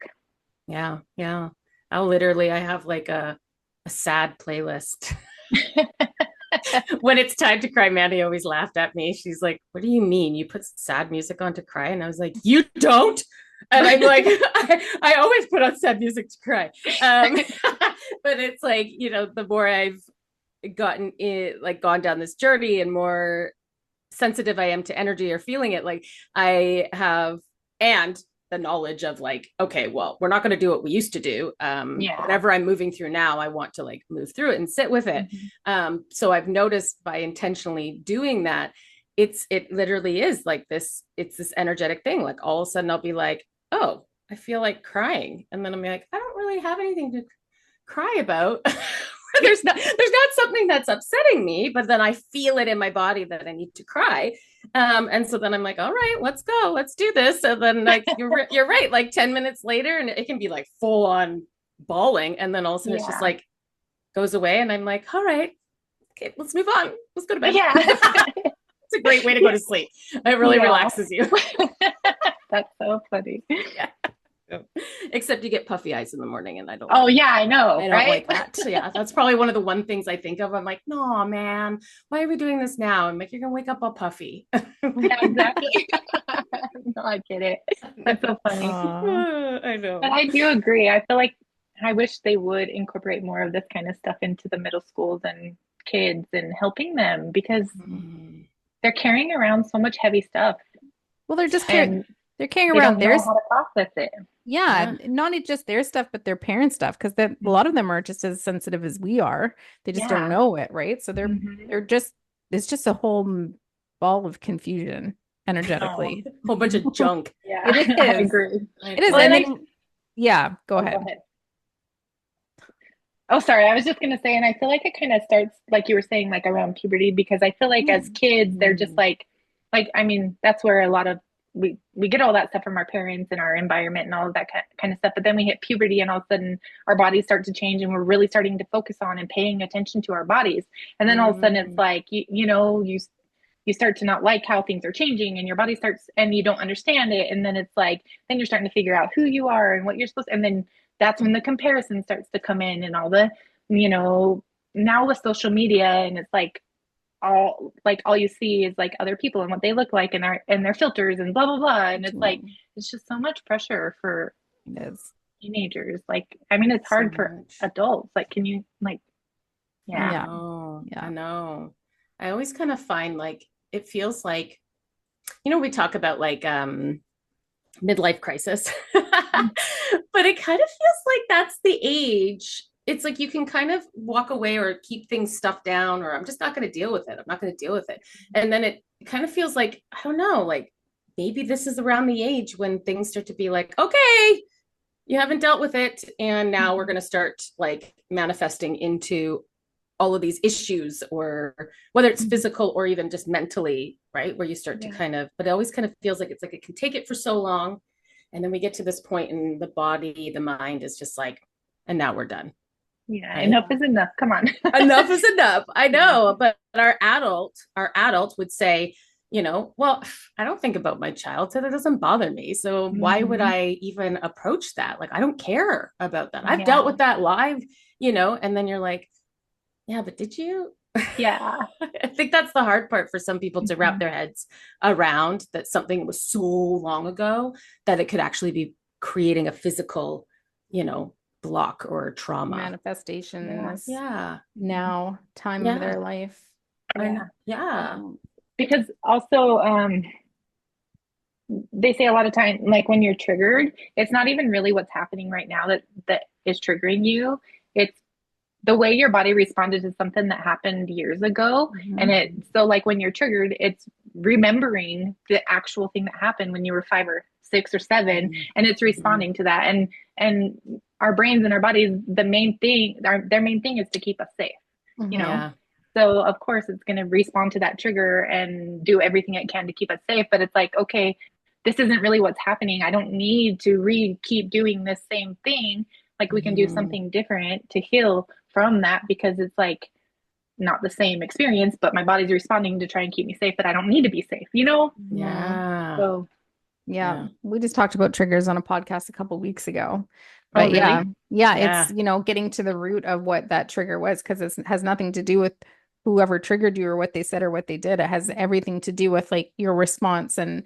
Yeah. Yeah. I have like a sad playlist. When it's time to cry, Mandy always laughed at me. She's like, "What do you mean? You put sad music on to cry?" And I was like, "You don't?" And I'm like, I always put on sad music to cry. Um, but it's like, the more I've gone down this journey and more sensitive I am to energy or feeling it, like I have, and the knowledge of like, okay, well, we're not going to do what we used to do. Yeah. Whatever I'm moving through now, I want to like move through it and sit with it. Mhm. So I've noticed by intentionally doing that, it literally is like this, it's this energetic thing. Like all of a sudden I'll be like, oh, I feel like crying. And then I'm like, I don't really have anything to cry about. There's not something that's upsetting me, but then I feel it in my body that I need to cry. And so then I'm like, all right, let's go, let's do this. And then like you're right, like 10 minutes later, and it can be like full on bawling, and then all of a sudden it's just Yeah. like goes away, and I'm like, all right, okay, let's move on. Let's go to bed. Yeah. It's a great way to go to sleep. It really Yeah. relaxes you. That's so funny. Yeah. Except you get puffy eyes in the morning, and I don't Oh like yeah, I know, I don't right? like that. So yeah, that's probably one of the one things I think of. I'm like, no, man, why are we doing this now? I'm like, you're gonna wake up all puffy. Yeah, exactly. No, I get it. That's so funny. Aw. I But know. I do agree. I feel like I wish they would incorporate more of this kind of stuff into the middle schools and kids and helping them because Mm, they're carrying around so much heavy stuff Well, and they're carrying they around don't know theirs. how to process it. Yeah, yeah. not just their stuff, but their parents' stuff, because then a lot of them are just as sensitive as we are. They just don't Yeah. know it, right? So Hmm. they're just it's just a whole ball of confusion Oh, energetically. Whole bunch of junk. yeah, It I is. agree. I It is. Well, And and totally. then yeah, go go ahead. ahead. Oh, sorry. I was just gonna say, and I feel like it kind of starts like you were saying, like around puberty, because I feel like as kids, they're just Mm, like I mean, that's where a lot of we get all that stuff from our parents and our environment and all of that kind of stuff. But then we hit puberty, and all of a sudden, our bodies start to change, and we're really starting to focus on and paying attention to our bodies. And then all of a sudden, it's mm, like you start to not like how things are changing, and your body starts, and you don't understand it, and then it's like then you're starting to figure out who you are and what you're supposed to, and then that's when the comparison starts to come in and all the you know now with social media and it's like all you see is like other people and what they look like and their filters and blah blah blah and it's like Mm, it's just so much pressure for it is. teenagers. Like I mean it's so hard for much. adults. Like can you like I yeah. Yeah. know. I Yeah. know. I always kind of find like it feels like, we talk about like midlife crisis. But it kind of feels like that's the age. It's like you can kind of walk away or keep things stuffed down, or I'm just not going to deal with it. I'm not going to deal with it. And then it kind of feels like, I don't know, like maybe this is around the age when things start to be like, okay, you haven't dealt with it. And now we're going to start like manifesting into all of these issues, or whether it's Mhm. physical or even just mentally, right? Where you start to Yeah. kind of, but it always kind of feels like it's like it can take it for so long. And then we get to this point and the body, the mind is just like, and now we're done, Yeah, right? enough is enough. Come on. Enough is enough. I Yeah. know, but our adult would say, well, I don't think about my childhood. It doesn't bother me. So why would Hmm. I even approach that? Like, I don't care about that. I've dealt Yeah. with that live, and then you're like, yeah, but did you? Yeah. I think that's the hard part for some people to wrap their heads around, that something was so long ago that it could actually be creating a physical, block or trauma. Manifestation in Yeah. this Yeah. now time of Yeah. their life. I know. Yeah. Yeah. Because also, they say a lot of time, like when you're triggered, it's not even really what's happening right now that is triggering you. It's the way your body responded to something that happened years ago. And so like when you're triggered, it's remembering the actual thing that happened when you were 5 or 6 or 7, and it's responding to that. And our brains and our bodies, the main thing, their main thing is to keep us safe, you know? Yeah. So of course it's going to respond to that trigger and do everything it can to keep us safe. But it's like, okay, this isn't really what's happening. I don't need to keep doing this same thing. Like we can do something different to heal from that, because it's like not the same experience, but my body's responding to try and keep me safe, but I don't need to be safe, you know? Yeah. So, Yeah, we just talked about triggers on a podcast a couple weeks ago. oh, But really? yeah, Yeah. it's, getting to the root of what that trigger was, because it has nothing to do with whoever triggered you or what they said or what they did. It has everything to do with like your response and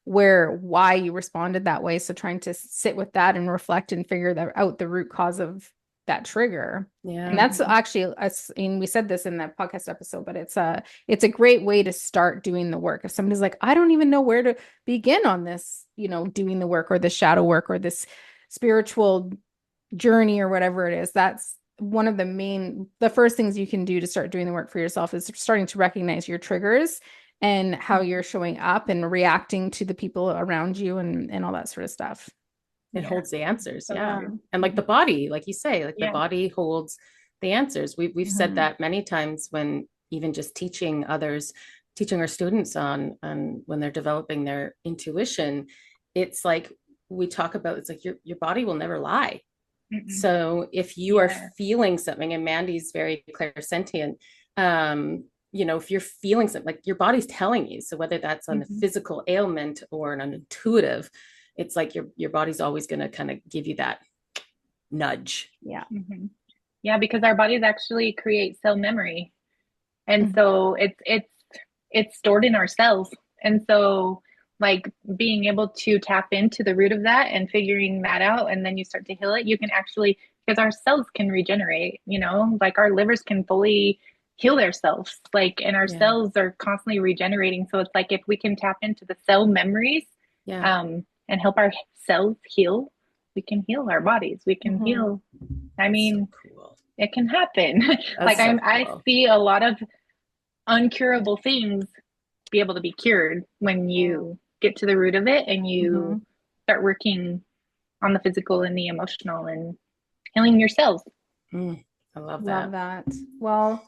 why you responded that way. So trying to sit with that and reflect and figure that out, the root cause of that trigger. And Yeah. that's actually us, and we said this in that podcast episode, but it's a great way to start doing the work. If somebody's like, I don't even know where to begin on this, doing the work or the shadow work or this spiritual journey or whatever it is, that's one of the first things you can do to start doing the work for yourself is starting to recognize your triggers and how you're showing up and reacting to the people around you and all that sort of stuff. It holds the answers. So Yeah. true. And like the body, like you say, like the Yeah. body holds the answers. We've said that many times when even just teaching our students on when they're developing their intuition, it's like we talk about, it's like your body will never lie. So if you are feeling something, and Mandy's very clairsentient, if you're feeling something, like your body's telling you. So whether that's on a physical ailment or an intuitive, it's like your body's always going to kind of give you that nudge. Yeah. Yeah, because our bodies actually create cell memory. And so it's stored in our cells. And so like being able to tap into the root of that and figuring that out, and then you start to heal it, you can actually, because our cells can regenerate, like our livers can fully heal themselves, like, and our cells are constantly regenerating. So it's like if we can tap into the cell memories and help our cells heal, we can heal our bodies. We can heal. I mean, so cool. It can happen. Like so cool. I see a lot of uncurable things be able to be cured when you get to the root of it and you start working on the physical and the emotional and healing yourselves. I love that. Well,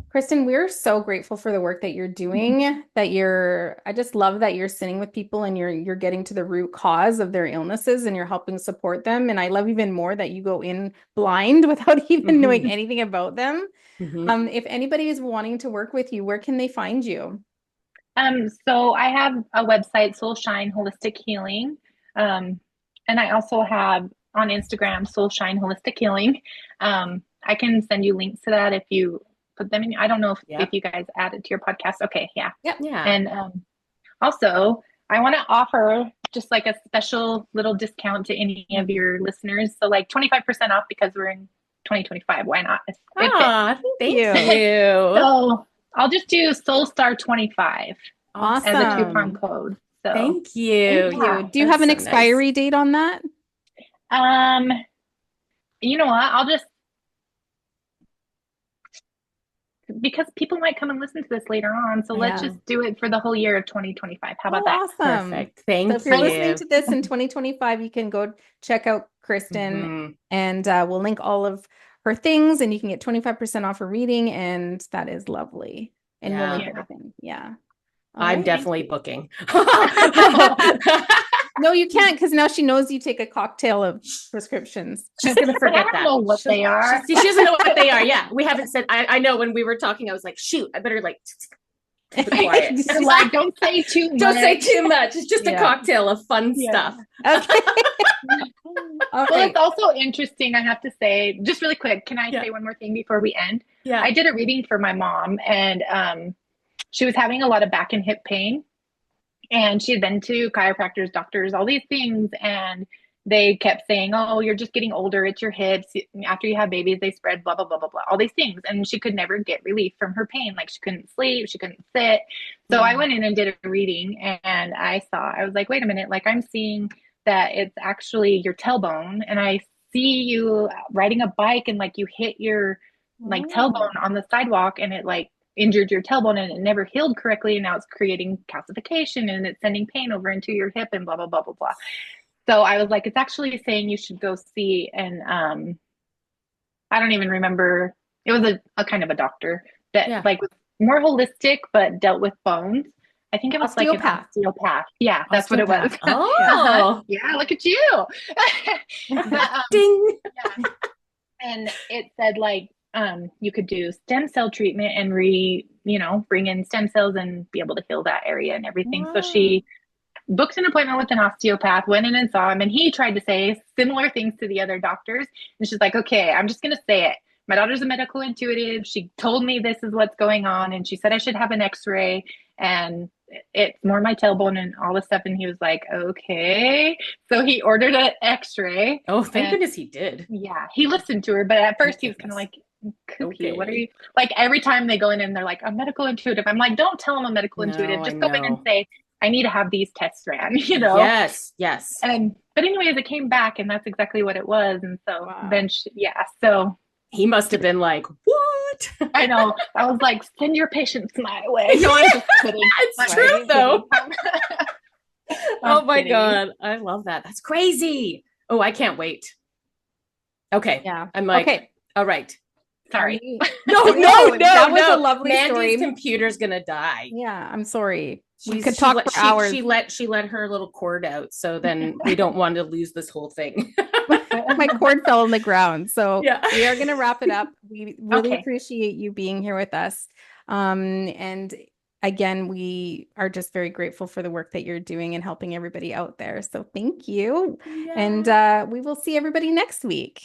Kristen, we're so grateful for the work that you're doing, I just love that you're sitting with people and you're getting to the root cause of their illnesses and you're helping support them. And I love even more that you go in blind without even knowing anything about them. If anybody is wanting to work with you, where can they find you? So I have a website, Soul Shine Holistic Healing. And I also have on Instagram, Soul Shine Holistic Healing. I can send you links to that if you put them in. I don't know if you guys add it to your podcast. Okay. Yeah. Yep. Yeah. And also I want to offer just like a special little discount to any of your listeners. So like 25% off because we're in 2025. Why not? Thank you. So I'll just do Soul Star 25 awesome. as a coupon code. So thank you. Do you have an expiry date on that? You know what? I'll just, because people might come and listen to this later on. So let's just do it for the whole year of 2025. How about that? Awesome. Perfect. Thank you. So if you're listening to this in 2025, you can go check out Kristen and we'll link all of her things and you can get 25% off her reading. And that is lovely. And we'll link everything. Yeah. I'm definitely booking. No, you can't, because now she knows you take a cocktail of prescriptions. She's going to forget that. I don't know what they are. She doesn't know what they are. Yeah. We haven't said, I know when we were talking, I was like, shoot, I better like keep it quiet. Like, don't say too much. Don't say too much. It's just a cocktail of fun stuff. Okay. Well, it's also interesting, I have to say, just really quick, can I say one more thing before we end? Yeah. I did a reading for my mom, and she was having a lot of back and hip pain. And she had been to chiropractors, doctors, all these things. And they kept saying, oh, you're just getting older. It's your hips. After you have babies, they spread, blah, blah, blah, blah, blah, all these things. And she could never get relief from her pain. Like she couldn't sleep, she couldn't sit. So I went in and did a reading, and I was like, wait a minute, like I'm seeing that it's actually your tailbone. And I see you riding a bike and like you hit your like tailbone on the sidewalk, and it like injured your tailbone and it never healed correctly. And now it's creating calcification and it's sending pain over into your hip and blah, blah, blah, blah, blah. So I was like, it's actually saying you should go see. And I don't even remember. It was a kind of a doctor that like was more holistic, but dealt with bones. I think it was like an osteopath. Yeah, that's what it was. Oh, yeah, look at you. But, ding. yeah. And it said like, you could do stem cell treatment and bring in stem cells and be able to heal that area and everything. Wow. So she booked an appointment with an osteopath, went in and saw him, and he tried to say similar things to the other doctors. And she's like, okay, I'm just going to say it. My daughter's a medical intuitive. She told me this is what's going on. And she said I should have an x-ray, and it's more my tailbone and all this stuff. And he was like, okay. So he ordered an x-ray. Oh, thank goodness he did. Yeah. He listened to her, but at first he was kind of like, okay, what are you like? Every time they go in and they're like, a medical intuitive. I'm like, don't tell them a medical intuitive. Just go in and say, I need to have these tests ran, Yes. But anyways, it came back, and that's exactly what it was. And so then so he must have been like, what? I know. I was like, send your patients my way. No, I'm just kidding. It's true though. Oh my God. I love that. That's crazy. Oh, I can't wait. Okay. Yeah. I'm like, okay. All right. Sorry. No. That was a lovely story. Mandy's computer's gonna die. Yeah, I'm sorry. We could talk for hours. She let her little cord out, so then we don't want to lose this whole thing. My cord fell on the ground, so yeah. We are gonna wrap it up. We really appreciate you being here with us, and again, we are just very grateful for the work that you're doing and helping everybody out there. So thank you, and we will see everybody next week.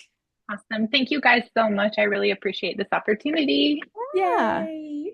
Awesome. Thank you guys so much. I really appreciate this opportunity. Yay.